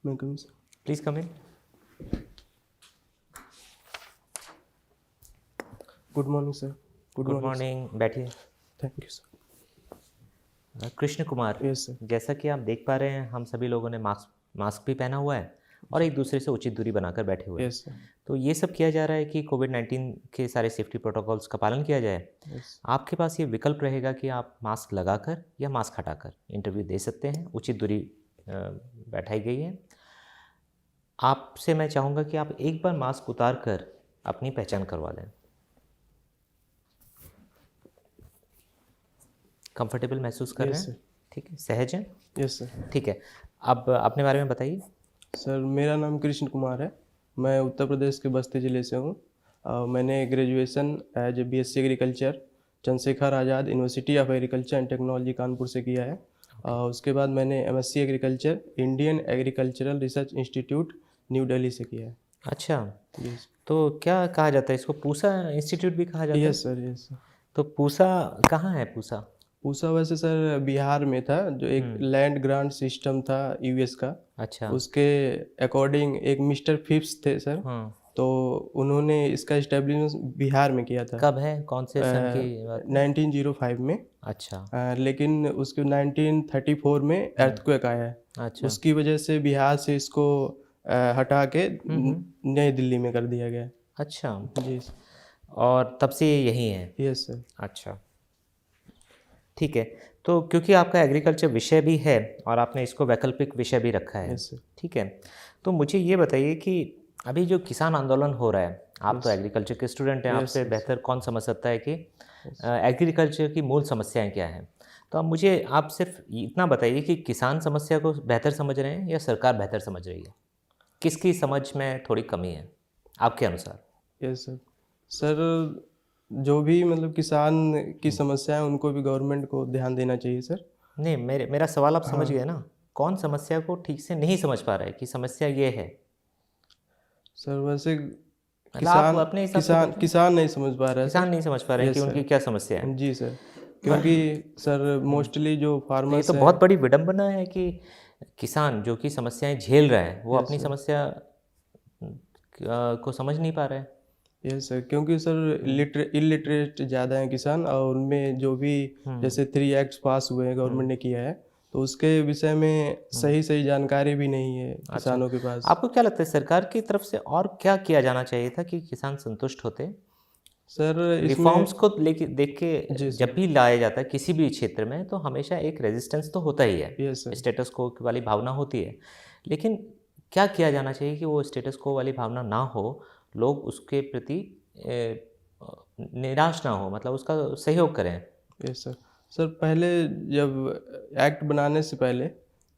मैं come sir. Please come in. Good morning sir. Good morning, बैठिए। Thank you sir. Krishna Kumar, yes sir. जैसा कि आप देख पा रहे हैं, हम सभी लोगों ने मास्क मास्क भी पहना हुआ है और एक दूसरे से उचित दूरी बनाकर बैठे हुए हैं। Yes sir. तो ये सब किया जा रहा है कि कोविड-19 के सारे सेफ्टी प्रोटोकॉल्स का पालन किया जाए। यस आपके पास ये विकल्प रहेगा कि आप मास्क लगाकर या मास्क हटाकर इंटरव्यू दे सकते हैं। उचित दूरी बैठाई गई है। आपसे मैं चाहूँगा कि आप एक बार मास्क उतार कर अपनी पहचान करवा लें। कंफर्टेबल महसूस कर रहे यस हैं? सर। ठीक है, सहज हैं? Yes sir. ठीक है। अब अपने बारे में बताइए। सर मेरा नाम कृष्ण कुमार है। मैं उत्तर प्रदेश के बस्ती ज़िले से हूँ। मैंने graduation as a BSc agriculture Chandrashekhar Azad university of agriculture and technology Kanpur से किया है। उसके बाद मैंने MSc agriculture Indian agricultural research institute new Delhi से किया है। अच्छा, यस। तो क्या कहा जाता है इसको? पूसा इंस्टीट्यूट भी कहा जाता है? Yes sir. Yes sir. तो पूसा कहाँ है पूसा? पूसा वैसे सर बिहार में था, जो एक लैंड ग्रांट सिस्टम था यूएस का। अच्छा। उसके अकॉर्डिंग एक मिस्टर फिप्स थे सर, हाँ। तो उन्होंने इसका इस्टेब्लिशमेंट बिहार में किया था कब है? कौन से सन की बात है? 1905 में। अच्छा। लेकिन उसके 1934 में अर्थक्वेक आया है। अच्छा। उसकी वजह से बिहार से इसको हटा के नई दिल्ली में कर दिया गया। अच्छा, जी। और तब से ये यहीं है? Yes sir. अच्छा, ठीक है। तो क्योंकि आपका एग्रीकल्चर विषय भी है और आपने इसको वैकल्पिक विषय भी रखा है, यस सर। ठीक है। तो मुझे ये बताइए कि अभी जो किसान आंदोलन हो रहा है, आप तो यस। एग्रीकल्चर के स्टूडेंट हैं, यस, आपसे यस। बेहतर कौन समझ सकता है कि एग्रीकल्चर की मूल समस्याएं क्या हैं। तो अब मुझे आप सिर्फ इतना बताइए कि किसान समस्या को बेहतर समझ रहे हैं या सरकार बेहतर समझ रही है? किसकी समझ में थोड़ी कमी है आपके अनुसार? Yes sir. सर जो भी मतलब किसान की समस्या है उनको भी गवर्नमेंट को ध्यान देना चाहिए सर। नहीं, मेरा सवाल आप समझ हाँ गए ना? कौन समस्या को ठीक से नहीं समझ पा रहा है कि समस्या ये है? सर वैसे मतलब आप किसान अपने हिसाब से किसान बताएं। किसान नहीं समझ पा रहा है किसान सर। नहीं समझ पा रहे हैं कि यस उनकी सर। क्या समस्या है। जी सर। क्योंकि सर मोस्टली जो तो ये फार्मर्स तो हैं। बहुत बड़ी विडंबना है कि किसान जो कि समस्याएं झेल रहा है वो यस अपनी सर। समस्या को समझ नहीं पा रहा है। यस सर, क्योंकि सर इलिटरेट ज़्यादा हैं किसान, और उनमें जो भी जैसे 3 एक्ट्स पास हुए हैं गवर्नमेंट ने किया है, तो उसके विषय में सही सही जानकारी भी नहीं है अच्छा, किसानों के पास। आपको क्या लगता है सरकार की तरफ से और क्या किया जाना चाहिए था कि किसान संतुष्ट होते? सर रिफॉर्म्स इसमें को लेके देख के जी जब सर। भी लाया जाता है किसी भी क्षेत्र में तो हमेशा एक रेजिस्टेंस तो होता ही है, यस सर। स्टेटस को वाली भावना होती है। लेकिन क्या किया जाना चाहिए कि वो स्टेटस को वाली भावना ना हो, लोग उसके प्रति निराश ना हो, मतलब उसका सहयोग करें। Yes sir. सर पहले जब एक्ट बनाने से पहले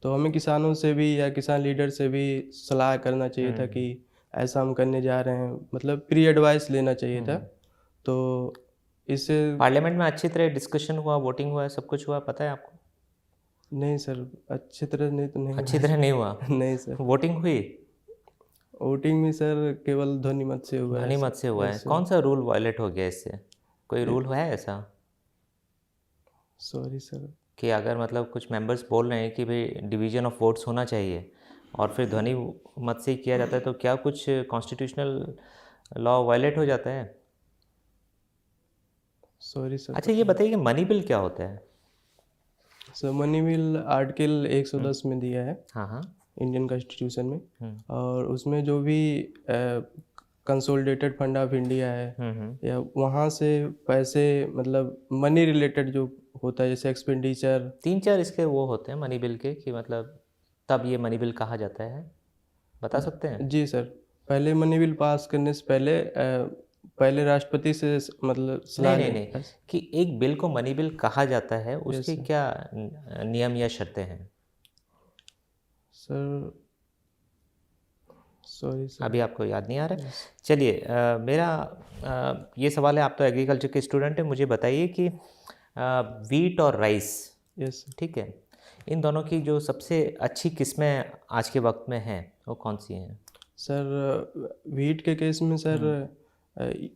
तो हमें किसानों से भी या किसान लीडर से भी सलाह करना चाहिए था कि ऐसा हम करने जा रहे हैं, मतलब प्री एडवाइस लेना चाहिए था। तो इससे पार्लियामेंट में अच्छी तरह डिस्कशन हुआ, वोटिंग हुआ, सब कुछ हुआ, पता है आपको? नहीं सर, अच्छी तरह नहीं तो नहीं हुआ अच्छी तरह नहीं हुआ। है। नहीं सर। वोटिंग हुई? वोटिंग में सर केवल ध्वनि मत से हुआ है ध्वनि मत सर। से हुआ है। Yes sir. कौन सा रूल वायलेट हो गया इससे? कोई रूल है ऐसा सॉरी सर। कि अगर मतलब कुछ मेंबर्स बोल रहे हैं कि भाई डिवीजन ऑफ वोट्स होना चाहिए और फिर ध्वनि मत से ही किया जाता है, तो क्या कुछ कॉन्स्टिट्यूशनल लॉ वायलेट हो जाता है? Sorry sir. अच्छा, ये बताइए कि मनी बिल क्या होता है? सर मनी बिल आर्टिकल 110 में दिया है हाँ हाँ। इंडियन कॉन्स्टिट्यूशन में, और उसमें जो भी कंसोलिडेटेड फंड ऑफ इंडिया है या वहाँ से पैसे, मतलब मनी रिलेटेड जो होता है जैसे एक्सपेंडिचर। 3-4 इसके वो होते हैं मनी बिल के कि मतलब तब ये मनी बिल कहा जाता है, बता सकते हैं? जी सर। पहले मनी बिल पास करने से पहले राष्ट्रपति से मतलब नहीं सलाह नहीं लें। नहीं, कि एक बिल को मनी बिल कहा जाता है उसके सर। क्या नियम या शर्तें हैं? Sir sorry sir. अभी आपको याद नहीं आ रहा है? यस। चलिए, मेरा ये सवाल है, आप तो एग्रीकल्चर के स्टूडेंट हैं, मुझे बताइए कि वीट और राइस, यस सर। ठीक है, इन दोनों की जो सबसे अच्छी किस्में आज के वक्त में हैं वो कौन सी हैं? सर वीट के केस में सर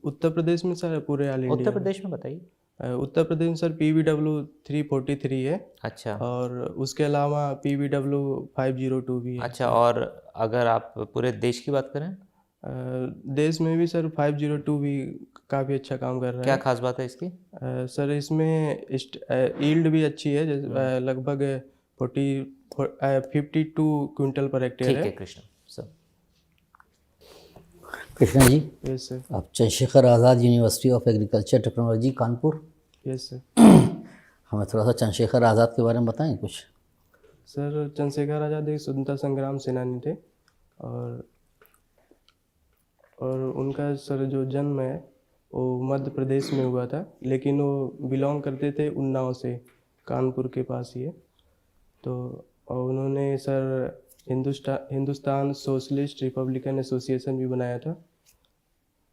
उत्तर प्रदेश में सर पूरे ऑल उत्तर इंडिया में। प्रदेश में बताइए। उत्तर प्रदेश में सर PBW 343 है अच्छा और उसके अलावा PBW 502 भी है। अच्छा। और अगर आप पूरे देश की बात करें, देश में भी सर 502 भी काफ़ी अच्छा काम कर रहा क्या है। खास बात है इसकी? सर इसमें यील्ड भी अच्छी है, जैसे लगभग 52 क्विंटल पर हेक्टेयर ठीक है। है Krishna sir. Krishna ji, yes sir. आप Chandrashekhar Azad university of Agriculture Technology Kanpur, yes sir. हमें थोड़ा सा चंद्रशेखर आज़ाद के बारे में बताएं कुछ। सर चंद्रशेखर आज़ाद एक स्वतंत्रता संग्राम सेनानी थे और उनका सर जो जन्म है वो मध्य प्रदेश में हुआ था, लेकिन वो बिलोंग करते थे उन्नाव से, कानपुर के पास ही है। तो और उन्होंने sir Hindustan socialist Republican association भी बनाया था।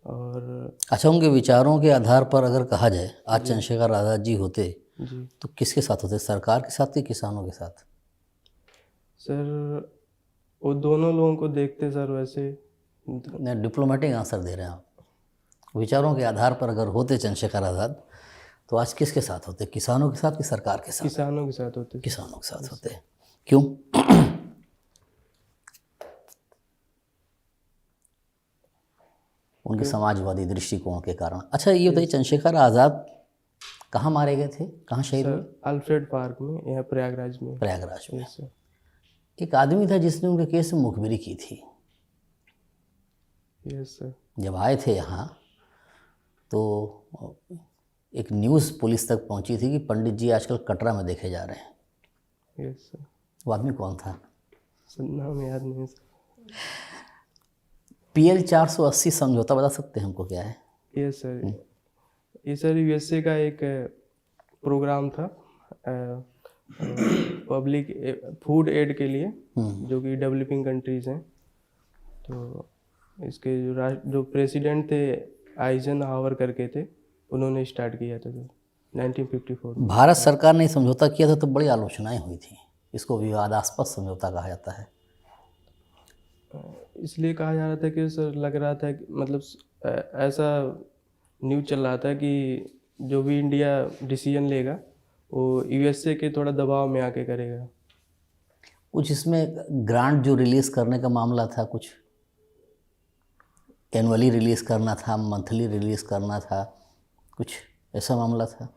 और अच्छा, उनके विचारों के आधार पर अगर कहा जाए आज चंद्रशेखर आज़ाद जी होते जी तो किसके साथ होते, सरकार के साथ कि किसानों के साथ? सर वो दोनों लोगों को देखते सर वैसे। नहीं, डिप्लोमेटिक आंसर दे रहे हैं आप। विचारों के आधार पर अगर होते चंद्रशेखर आज़ाद तो आज किसके साथ होते, किसानों के साथ कि सरकार के साथ? किसानों के साथ होते। किसानों के साथ होते। क्यों? उनके समाजवादी दृष्टिकोण के कारण। अच्छा, ये बताइए चंद्रशेखर आज़ाद कहाँ मारे गए थे, कहाँ शहीद हुए? सर अल्फ्रेड पार्क में, यहाँ प्रयागराज में। प्रयागराज में। Yes sir. एक आदमी था जिसने उनके केस में मुखबिरी की थी। Yes sir. जब आए थे यहाँ तो एक न्यूज़ पुलिस तक पहुँची थी कि पंडित जी आजकल कटरा में देखे जा रहे हैं। Yes sir. वो आदमी कौन था? सर नाम याद नहीं सर। PL 480 समझौता बता सकते हैं हमको क्या है? Yes sir. ये सर USA का एक प्रोग्राम था पब्लिक फूड एड के लिए, जो कि डेवलपिंग कंट्रीज हैं। तो इसके जो प्रेसिडेंट थे आइजनहावर करके थे, उन्होंने स्टार्ट किया था सर 1954 में। भारत सरकार ने समझौता किया था तो बड़ी आलोचनाएं हुई थी। इसको विवादास्पद समझौता कहा जाता है। इसलिए कहा जा रहा था कि सर लग रहा था कि मतलब ऐसा न्यूज़ चल रहा था कि जो भी इंडिया डिसीजन लेगा वो USA के थोड़ा दबाव में आके करेगा। कुछ इसमें ग्रांट जो रिलीज़ करने का मामला था, कुछ एनुअली रिलीज़ करना था, मंथली रिलीज़ करना था, कुछ ऐसा मामला था?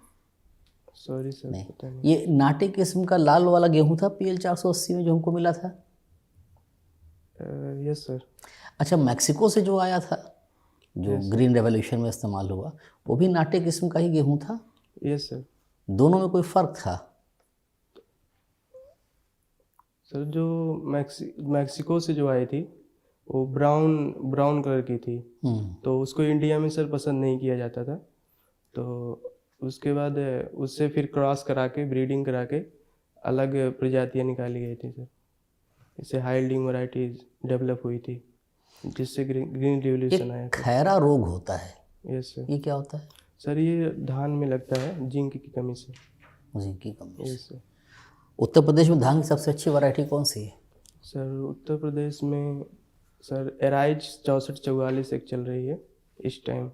सॉरी सर, नहीं, पता नहीं। ये नाटे किस्म का लाल वाला गेहूं था PL 480 में जो हमको मिला था? Yes sir. अच्छा, मैक्सिको से जो आया था, जो ग्रीन रेवोल्यूशन में इस्तेमाल हुआ, वो भी नाटे किस्म का ही गेहूं था? Yes sir. दोनों में कोई फ़र्क था? सर जो मैक्सिको से जो आई थी वो ब्राउन कलर की थी, तो उसको इंडिया में सर पसंद नहीं किया जाता था। तो उसके बाद उससे फिर क्रॉस करा के, ब्रीडिंग करा के अलग प्रजातियां निकाली गई थी सर। इससे हाई यील्डिंग वैरायटीज डेवलप हुई थी, जिससे ग्रीन रिवोल्यूशन आया एक था। खैरा रोग होता है, यस सर। ये क्या होता है? सर ये धान में लगता है जिंक की कमी से। जिंक की कमी से। Yes sir. उत्तर प्रदेश में धान की सबसे अच्छी वैरायटी कौन सी है? सर उत्तर प्रदेश में सर एराइज 6444 एक चल रही है इस टाइम,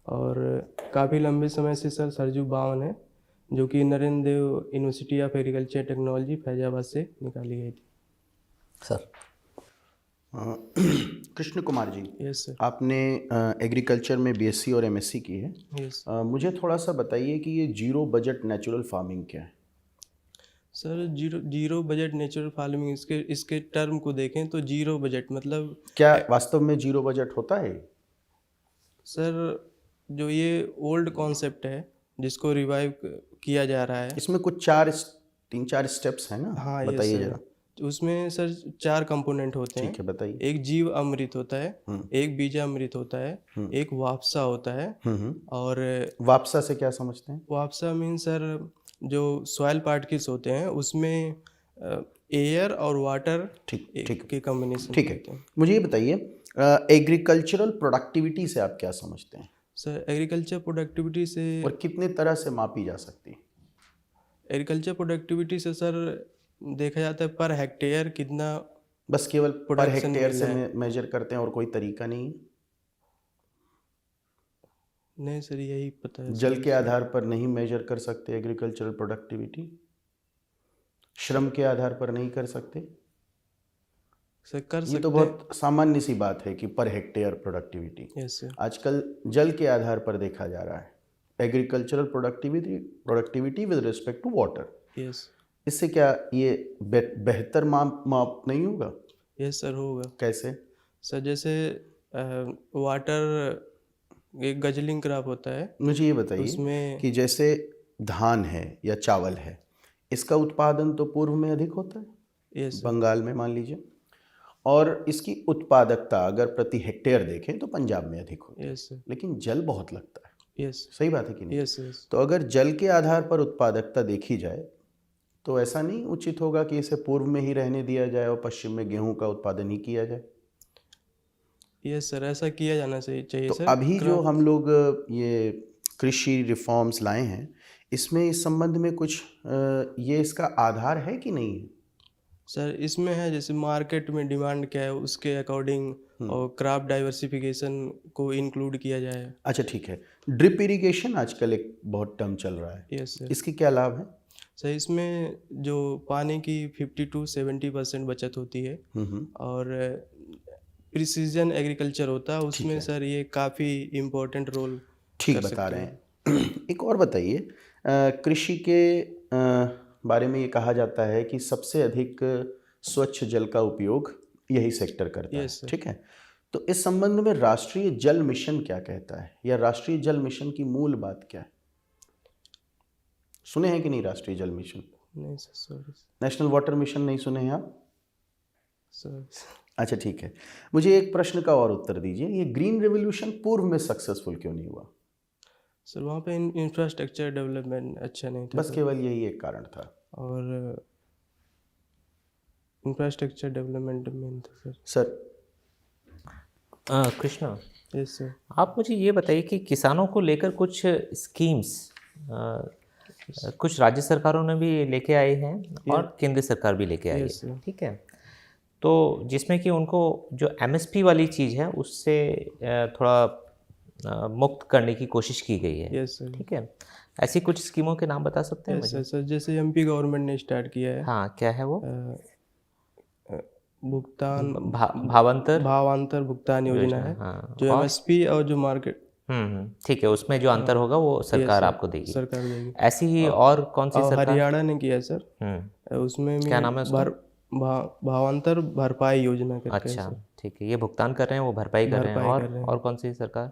और काफ़ी लंबे समय से सर सरजू 52 है, जो कि Narendra Dev University of Agriculture Technology Faizabad से निकाली गई थी। Sir Krishna Kumar ji, yes sir. आपने एग्रीकल्चर में BSc और MSc की है। यस मुझे थोड़ा सा बताइए कि ये जीरो बजट नेचुरल फार्मिंग क्या है? Sir, zero budget natural farming, इसके टर्म को देखें तो जीरो बजट मतलब क्या वास्तव में जीरो बजट होता है? सर जो ये ओल्ड कॉन्सेप्ट है जिसको रिवाइव किया जा रहा है। इसमें कुछ 3-4 स्टेप्स हैं ना? हाँ बताइए ये जरा। सर, उसमें सर 4 कंपोनेंट होते हैं। ठीक है, बताइए। एक जीव अमृत होता है, एक बीजामृत होता है, एक वापसा होता है, और वापसा से क्या समझते हैं? वापसा मीन सर जो सॉइल पार्टिकल्स होते हैं उसमें एयर और वाटर ठीक के कॉम्बिनेशन ठीक है। मुझे ये बताइए, एग्रीकल्चरल प्रोडक्टिविटी से आप क्या समझते हैं? सर एग्रीकल्चर प्रोडक्टिविटी से, और कितने तरह से मापी जा सकती है? एग्रीकल्चर प्रोडक्टिविटी से सर देखा जाता है पर हेक्टेयर कितना बस केवल पर प्रोडक्शन हेक्टेयर मिल से रहा है। मेजर करते हैं और कोई तरीका नहीं है? नहीं सर, यही पता है जल के आधार पर नहीं मेजर कर सकते एग्रीकल्चरल प्रोडक्टिविटी? श्रम के आधार पर नहीं कर सकते? सर। कर ये सकते तो बहुत सामान्य सी बात है कि per hectare productivity. Yes sir. आजकल जल के आधार पर देखा जा रहा है agricultural productivity with respect to water. Yes. इससे क्या ये बेहतर माप नहीं होगा? यस सर, होगा। कैसे? सर जैसे वाटर एक गजलिंग क्रॉप होता है, मुझे ये बताइए उसमें कि जैसे धान है या चावल है, इसका उत्पादन तो पूर्व में अधिक होता है, यस सर। बंगाल में मान लीजिए, और इसकी उत्पादकता अगर प्रति हेक्टेयर देखें तो पंजाब में अधिक होती है, यस सर। लेकिन जल बहुत लगता है। यस। सही बात है कि नहीं? Yes yes. तो अगर जल के आधार पर उत्पादकता देखी जाए तो ऐसा नहीं उचित होगा कि इसे पूर्व में ही रहने दिया जाए और पश्चिम में गेहूं का उत्पादन ही किया जाए? यस सर, ऐसा किया जाना चाहिए तो सर। अभी जो हम लोग ये कृषि रिफॉर्म्स लाए हैं, इसमें इस संबंध में कुछ ये इसका आधार है कि नहीं है? सर इसमें है, जैसे मार्केट में डिमांड क्या है उसके अकॉर्डिंग और क्रॉप डाइवर्सिफिकेशन को इंक्लूड किया जाए। अच्छा ठीक है। ड्रिप इरिगेशन आजकल एक बहुत टर्म चल रहा है, यस सर। इसके क्या लाभ है? सर इसमें जो पानी की 50 to 70% बचत होती है, और प्रिसीजन एग्रीकल्चर होता है उसमें सर ये काफ़ी इम्पोर्टेंट रोल ठीक कर बता सकते रहे हैं। हैं। एक और बताइए, कृषि के बारे में ये कहा जाता है कि सबसे अधिक स्वच्छ जल का उपयोग यही सेक्टर करता है, यस सर। ठीक है? तो इस संबंध में राष्ट्रीय जल मिशन क्या कहता है, या राष्ट्रीय जल मिशन की मूल बात क्या है? सुने हैं कि नहीं राष्ट्रीय जल मिशन? नहीं sir, sorry national water mission नहीं सुने हैं आप? सर। अच्छा ठीक है। मुझे एक प्रश्न का और उत्तर दीजिए, ये ग्रीन रेवोल्यूशन पूर्व में सक्सेसफुल क्यों नहीं हुआ? सर वहाँ पे इंफ्रास्ट्रक्चर डेवलपमेंट अच्छा नहीं था बस सर, केवल यही एक कारण था। और इंफ्रास्ट्रक्चर डेवलपमेंट मेन था sir. Sir Krishna, yes sir. आप मुझे ये बताइए कि किसानों को लेकर कुछ स्कीम्स कुछ राज्य सरकारों ने भी लेके आए हैं और केंद्र सरकार भी लेके आई है, Yes, sir. ठीक है? तो जिसमें कि उनको जो एमएसपी वाली चीज़ है उससे थोड़ा मुक्त करने की कोशिश की गई है, यस सर। ठीक है? ऐसी कुछ स्कीमों के नाम बता सकते हैं यस मुझे? सर, जैसे एमपी गवर्नमेंट ने स्टार्ट किया है हाँ, क्या है वो? भुगतान भावांतर भुगतान योजना है, हाँ, जो और एमएसपी और जो मार्केट ठीक है, उसमें जो अंतर होगा वो सरकार सर, आपको देगी। सरकार देगी। ऐसी ही और कौन सी और सरकार? हरियाणा ने किया है सर, उसमें भी क्या नाम है उसका? भावांतर भरपाई योजना करके है अच्छा सर। ठीक है, ये भुगतान कर रहे हैं, वो भरपाई कर रहे हैं। भरपाई और कर रहे हैं। और कौन सी सरकार?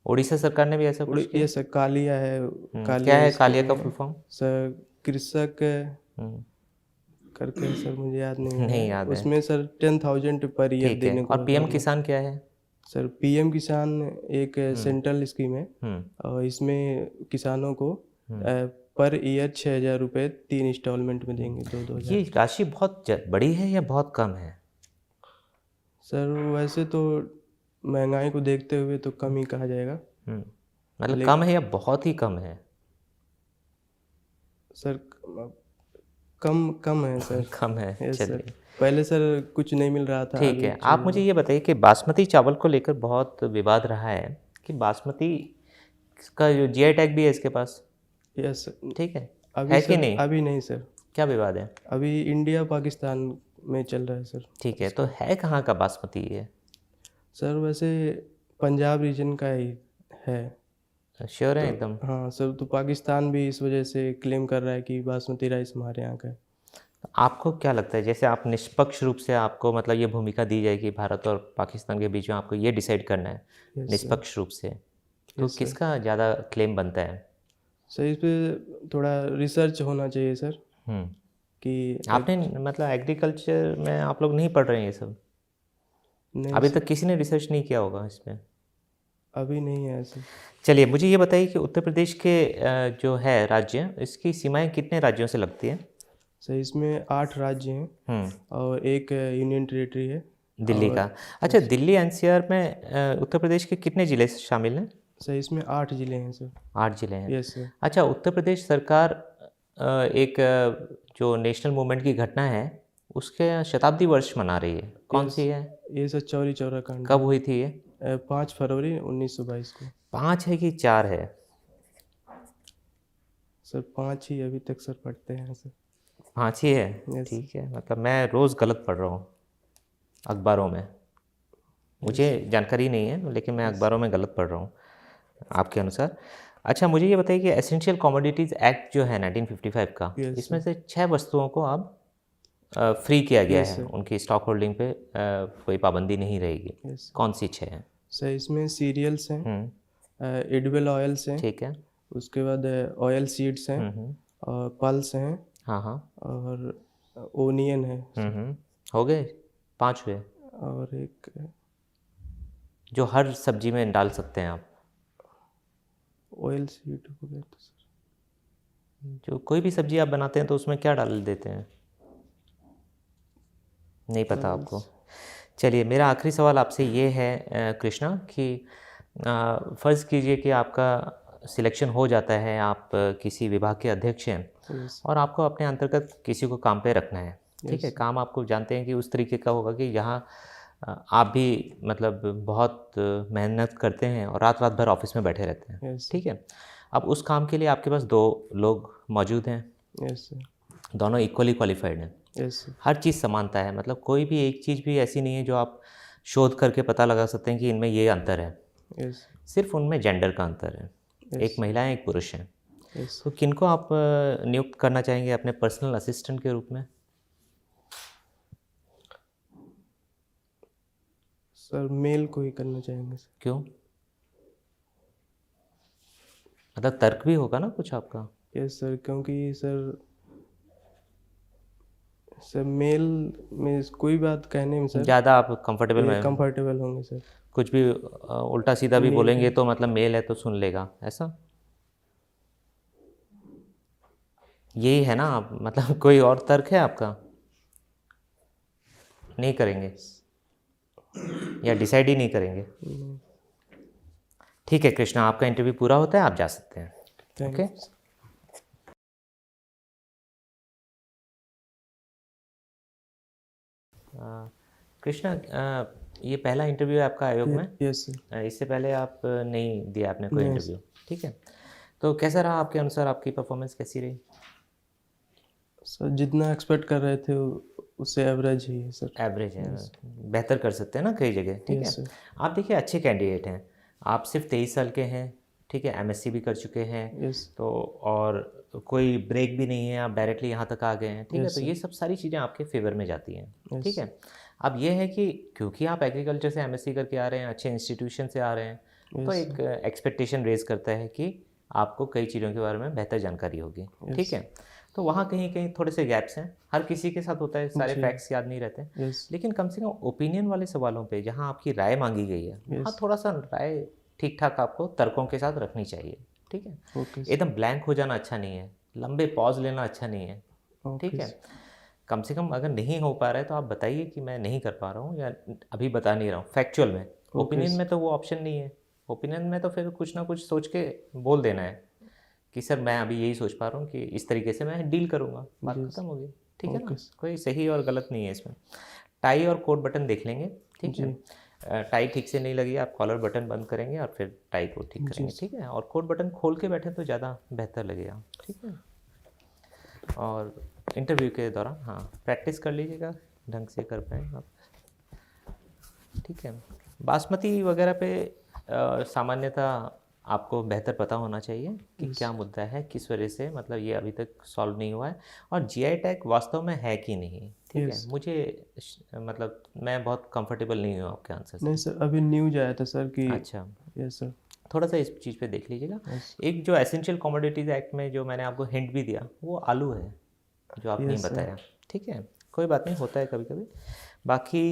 उड़ीसा सरकार ने भी ऐसा कुछ किया? ये सर कालिया है। क्या है इसके कालिया का में फुल फॉर्म? सर कृषक करके सर मुझे याद नहीं नहीं है। याद है। उसमें सर 10,000 पर ईयर ठीक है। देने को और पीएम बोला। किसान क्या है? सर पीएम किसान एक सेंट्रल स्कीम है, और इसमें किसानों को पर ईयर 6,000 रुपये 3 इंस्टॉलमेंट में देंगे, 2,000। ये राशि बहुत बड़ी है या बहुत कम है? सर वैसे तो महंगाई को देखते हुए तो कम ही कहा जाएगा मतलब कम है या बहुत ही कम है? सर। कम है सर। कम है, यस सर। चलिए पहले सर कुछ नहीं मिल रहा था, ठीक अभी है। आप मुझे ये बताइए कि बासमती चावल को लेकर बहुत विवाद रहा है कि बासमती का जो जीआई टैग भी है इसके पास, यस सर। ठीक है? अभी है सर, कि नहीं? अभी नहीं सर, क्या विवाद है? अभी इंडिया पाकिस्तान में चल रहा है सर। ठीक है, तो है कहाँ का बासमती ये? सर वैसे पंजाब रीजन का ही है। श्योर है एकदम? हाँ सर, तो पाकिस्तान भी इस वजह से क्लेम कर रहा है कि बासमती राइस हमारे यहाँ का है। आपको क्या लगता है, जैसे आप निष्पक्ष रूप से आपको मतलब ये भूमिका दी जाए कि भारत और पाकिस्तान के बीच में आपको ये डिसाइड करना है निष्पक्ष रूप से, तो किसका ज़्यादा क्लेम बनता है? सर इस पर थोड़ा रिसर्च होना चाहिए सर, कि आपने मतलब एग्रीकल्चर में आप लोग नहीं पढ़ रहे हैं ये सब? नहीं अभी तक किसी ने रिसर्च नहीं किया होगा इस पर? अभी नहीं है सर। चलिए मुझे ये बताइए कि उत्तर प्रदेश के जो है राज्य, इसकी सीमाएं कितने राज्यों से लगती हैं? सर इसमें 8 राज्य हैं और एक यूनियन टेरिटरी है, दिल्ली का। अच्छा, दिल्ली एनसीआर में उत्तर प्रदेश के कितने ज़िले शामिल हैं? सर इसमें 8 जिले हैं सर। 8 जिले हैं। Yes sir. अच्छा, उत्तर प्रदेश सरकार एक जो नेशनल मूवमेंट की घटना है उसके शताब्दी वर्ष मना रही है, कौन सी है? ये सर चौरी चौरा कांड कब हुई थी ये? 5 फरवरी 1922 को। 5 है कि 4 है? सर 5 ही अभी तक सर पढ़ते हैं सर। 5 ही है? Yes. ठीक है, मतलब मैं रोज़ गलत पढ़ रहा हूँ अखबारों में। मुझे जानकारी नहीं है, लेकिन मैं अखबारों में गलत पढ़ रहा हूँ आपके अनुसार। अच्छा, मुझे ये बताइए कि एसेंशियल कमोडिटीज़ एक्ट जो है 1955 का, Yes, इसमें से 6 वस्तुओं को अब फ्री किया गया Yes, है, sir. उनकी स्टॉक होल्डिंग पे कोई पाबंदी नहीं रहेगी। Yes. कौन सी 6 हैं? सर इसमें सीरियल्स हैं, हुँ, एडिबल ऑयल्स हैं, ठीक है। उसके बाद ऑयल सीड्स हैं, हुँ। और पल्स हैं, हाँ, हाँ। और ओनियन है, हो गए? 5 हुए, और एक जो हर सब्ज़ी में डाल सकते हैं आप। ऑयल सीड हो गया तो सर। जो कोई भी सब्ज़ी आप बनाते हैं तो उसमें क्या डाल देते हैं? नहीं पता आपको? चलिए, मेरा आखिरी सवाल आपसे ये है कृष्णा कि फ़र्ज़ कीजिए कि आपका सिलेक्शन हो जाता है, आप किसी विभाग के अध्यक्ष हैं Yes. और आपको अपने अंतर्गत किसी को काम पे रखना है, ठीक है? Yes. काम आपको जानते हैं कि उस तरीके का होगा कि जहाँ आप भी मतलब बहुत मेहनत करते हैं और रात-रात भर ऑफ़िस में बैठे रहते हैं, Yes. ठीक है? अब उस काम के लिए आपके पास 2 लोग मौजूद हैं, Yes, sir. दोनों इक्वली क्वालिफ़ाइड हैं। Yes, sir. हर चीज़ समानता है, मतलब कोई भी एक चीज़ भी ऐसी नहीं है जो आप शोध करके पता लगा सकते हैं कि इनमें ये अंतर है। Yes. सिर्फ़ उनमें जेंडर का अंतर है। Yes. एक महिला है, एक पुरुष है। Yes. तो किनको आप नियुक्त करना चाहेंगे अपने पर्सनल असिस्टेंट के रूप में? सर मेल को ही करना चाहेंगे सर। क्यों? मतलब तर्क भी होगा ना कुछ आपका? यस सर, क्योंकि सर मेल में कोई बात कहने में सर ज़्यादा आप कंफर्टेबल में कंफर्टेबल होंगे सर। कुछ भी उल्टा-सीधा भी नहीं, बोलेंगे तो मतलब मेल है तो सुन लेगा, ऐसा? यही है ना आप मतलब कोई और तर्क है आपका? नहीं करेंगे? या डिसाइड ही नहीं करेंगे? ठीक है कृष्णा, आपका इंटरव्यू पूरा होता है, आप जा सकते हैं। Thank okay? यू। कृष्णा, ये पहला इंटरव्यू है आपका आयोग में? Yes sir. इससे पहले आप नहीं दिया आपने कोई नहीं, इंटरव्यू, ठीक है? तो कैसा रहा आपके अनुसार, आपकी परफॉर्मेंस कैसी रही? सर जितना एक्सपेक्ट कर रहे थे उससे एवरेज ही है सर। एवरेज है, बेहतर कर सकते हैं ना कई जगह, ठीक है? Yes sir. आप देखिए अच्छे कैंडिडेट हैं, आप सिर्फ 23 साल के हैं, ठीक है? एमएससी भी कर चुके हैं, यस। तो और कोई ब्रेक भी नहीं है, आप डायरेक्टली यहाँ तक आ गए हैं, ठीक है? Yes, तो sir. ये सब सारी चीज़ें आपके फेवर में जाती हैं, Yes. ठीक है? अब ये है कि क्योंकि आप एग्रीकल्चर से एमएससी करके आ रहे हैं, अच्छे इंस्टीट्यूशन से आ रहे हैं, तो Yes, एक एक्सपेक्टेशन रेज करता है कि आपको कई चीज़ों के बारे में बेहतर जानकारी होगी, ठीक है? तो वहाँ कहीं कहीं थोड़े से गैप्स हैं, हर किसी के साथ होता है, सारे जी। फैक्ट्स याद नहीं रहते, यस। लेकिन कम से कम ओपिनियन वाले सवालों पे जहाँ आपकी राय मांगी गई है, वहाँ Yes. थोड़ा सा राय ठीक ठाक आपको तर्कों के साथ रखनी चाहिए, ठीक है? Okay sir. एकदम ब्लैंक हो जाना अच्छा नहीं है, लंबे पॉज लेना अच्छा नहीं है, ओके ठीक है? सर। कम से कम अगर नहीं हो पा रहा है तो आप बताइए कि मैं नहीं कर पा रहा हूँ या अभी बता नहीं रहा हूँ, फैक्चुअल में। ओपिनियन में तो वो ऑप्शन नहीं है, ओपिनियन में तो फिर कुछ ना कुछ सोच के बोल देना है कि सर मैं अभी यही सोच पा रहा हूँ कि इस तरीके से मैं डील करूँगा, बात Yes. खत्म होगी, ठीक है ना? ओके। कोई सही और गलत नहीं है इसमें। टाई और कोट बटन देख लेंगे, ठीक है? टाई ठीक से नहीं लगी, आप कॉलर बटन बंद करेंगे और फिर टाई को ठीक करेंगे, ठीक है? और कोट बटन खोल के बैठे तो ज़्यादा बेहतर लगेगा, ठीक है? और इंटरव्यू के दौरान हाँ प्रैक्टिस कर लीजिएगा, ढंग से कर पाएँ आप, ठीक है? बासमती वगैरह पे सामान्यतः आपको बेहतर पता होना चाहिए कि क्या मुद्दा है, किस वजह से मतलब ये अभी तक सॉल्व नहीं हुआ है और जीआई टैग वास्तव में है कि नहीं, ठीक है? Yes. मुझे मतलब मैं बहुत कंफर्टेबल नहीं हूँ आपके आंसर से। नहीं सर, अभी न्यूज आया था सर कि अच्छा, यस सर। थोड़ा सा इस चीज़ पे देख लीजिएगा। Yes. एक जो एसेंशियल कमोडिटीज़ एक्ट में जो मैंने आपको हिंट भी दिया वो आलू है, जो आपने Yes, sir. बताया, ठीक है? कोई बात नहीं, होता है कभी-कभी। बाकी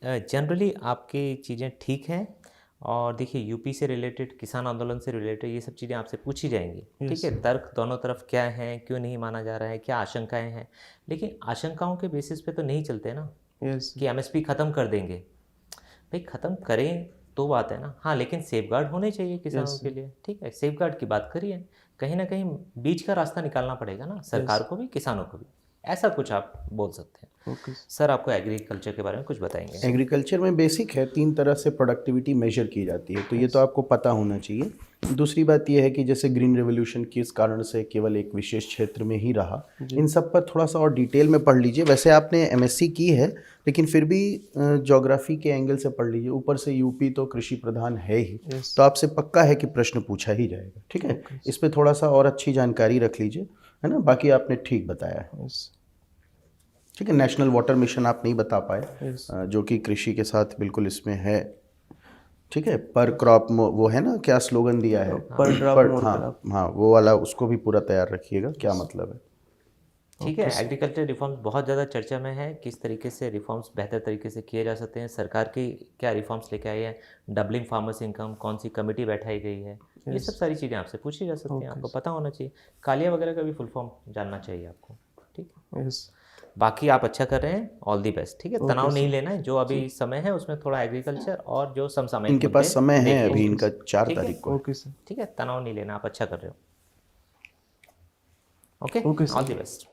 जनरली आपकी चीज़ें ठीक हैं और देखिए यूपी से रिलेटेड, किसान आंदोलन से रिलेटेड ये सब चीज़ें आपसे पूछी जाएँगी, ठीक Yes, है? sir. तर्क दोनों तरफ क्या हैं, क्यों नहीं माना जा रहा है, क्या आशंकाएँ हैं? लेकिन आशंकाओं के बेसिस पे तो नहीं चलते ना यस। कि एमएसपी ख़त्म कर देंगे। भाई ख़त्म करें तो बात है ना, हाँ लेकिन सेफगार्ड होने चाहिए किसानों Yes, के लिए, ठीक है? सेफगार्ड की बात करिए, कहीं ना कहीं बीच का रास्ता निकालना पड़ेगा ना, सरकार को भी किसानों को भी। ऐसा कुछ आप बोल सकते हैं। ओके सर आपको एग्रीकल्चर के बारे में कुछ बताएंगे? एग्रीकल्चर में बेसिक है, 3 तरह से प्रोडक्टिविटी मेजर की जाती है, तो ये तो आपको पता होना चाहिए। दूसरी बात ये है कि जैसे ग्रीन रेवोल्यूशन किस कारण से केवल एक विशेष क्षेत्र में ही रहा, इन सब पर थोड़ा सा और डिटेल में पढ़ लीजिए। वैसे आपने एमएससी की है, लेकिन फिर भी ज्योग्राफी के एंगल से पढ़ लीजिए। ऊपर से यूपी तो कृषि प्रधान है ही, तो आपसे पक्का है कि प्रश्न पूछा ही जाएगा, ठीक है। इस पर थोड़ा सा और अच्छी जानकारी रख लीजिए, है ना। बाकी आपने ठीक बताया है, यस ठीक है। नेशनल वाटर मिशन आप नहीं बता पाए, यस जो कि कृषि के साथ बिल्कुल इसमें है, ठीक है। पर क्रॉप वो है ना, क्या स्लोगन दिया है, पर ड्रॉप मोर हाँ क्रॉप। हाँ, वो वाला उसको भी पूरा तैयार रखिएगा, क्या मतलब है। ठीक है, एग्रीकल्चर रिफॉर्म्स बहुत ज़्यादा चर्चा में है। किस तरीके से रिफॉर्म्स बेहतर तरीके से किए जा सकते हैं, सरकार की क्या रिफॉर्म्स लेके आई है, डबलिंग फार्मर्स इनकम, कौन सी कमेटी बैठाई गई है, ये सब सारी चीज़ें आपसे पूछी जा सकती हैं, आपको पता होना चाहिए। कालिया वगैरह का भी फुल फॉर्म जानना चाहिए आपको, ठीक है। यस बाकी आप अच्छा कर रहे हैं, ऑल दी बेस्ट, ठीक है। तनाव नहीं लेना है, जो अभी समय है उसमें थोड़ा एग्रीकल्चर और जो समसामयिक इनके मुद्दे पास समय है देखिए। अभी, इनका 4 ठीक है? तारीख को। ओके सर ठीक है, तनाव नहीं लेना, आप अच्छा कर रहे हो। Okay, okay sir. All the best.